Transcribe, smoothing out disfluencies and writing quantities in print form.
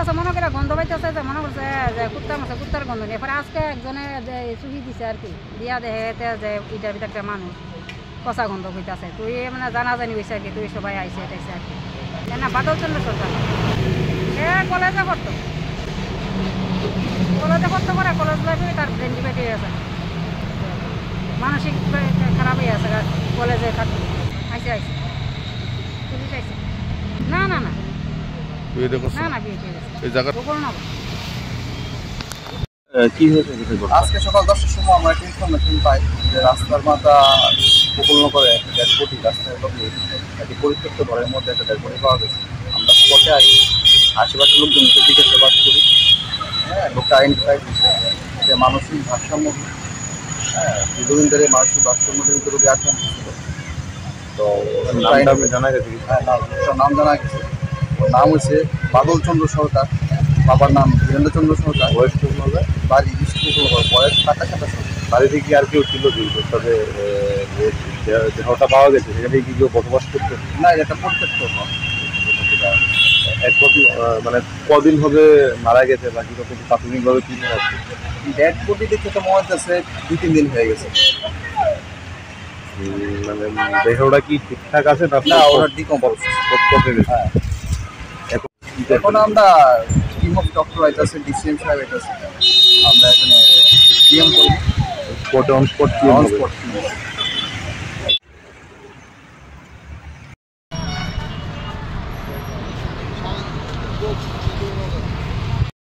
কাছে মনে করে গন্ধ পাইতেছে যে মনে করছে যে কুত্তার মাছে কুত্তার গন্ধ নিয়ে এরপরে আজকে একজনে যে চুহি দিছে আর কি দিয়া দেখে যে ইটার ভিতরে একটা মানুষ কষা গন্ধ হইতেছে তুই মানে জানাজানি হয়েছে আর কি তুই সবাই আইসে এটাইছে আর কি না বাদলচন্দ্র সরকার সে কলেজে করতো করে কলেজ লাইফে তার ব্রেন ডিবেট হয়ে আছে মানসিক খারাপ হয়ে আছে কলেজে থাকতো আইসে পুলিশ আইসে না না না না না বিয়ে হয়ে গেছে গোপল না কি হয়েছে আজকে সকাল 10টার সময় আমরা একটা ইনফরমেশন পাই যে রাস্তার মাথা গোপালনগরে একটা ডেড বডি রাস্তায় লগে একটি পরিত্যক্ত ঘরের মধ্যে একটা ডেড বডি পাওয়া গেছে। আমরা স্পটে আসি, আশেপাশের লোকজনকে জিজ্ঞাসাবাদ করি। হ্যাঁ, লোকটা আইডেন্টিফাই করছে যে মানসিক ভারসাম্য, দীর্ঘদিন ধরে মানসিক ভারসাম্যজনিত রোগে আক্রান্ত ছিল। তো জানা গেছে নাম জানা গেছে, ওর নাম হচ্ছে বাদলচন্দ্র সরকার, বাবার নাম বীরেন্দ্রচন্দ্র সরকার, বয়স বাড়ি বয়স 27। বাড়ি থেকে আর কেউ ছিল তবে দেহটা পাওয়া গেছে সেখানে কি কেউ বসবাস করতো না, এটা একটা প্রত্যক্ষ মানে কদিন হবে মারা গেছে বা কিরকম প্রাথমিকভাবে কি মনে হচ্ছে? ডেড বডি দেখে তো মনে হচ্ছে 2-3 দিন হয়ে গেছে। মানে দেহটা কি ঠিকঠাক আছে না, ওরা ডিকম্পোজ। হ্যাঁ, এখন আমরা টিম অফ ডক্টর আইতাছে, ডিসিএম সাহেব আইতাছে, আমরা এখানে পিএম করবো স্পটে অন স্পট কি হবে?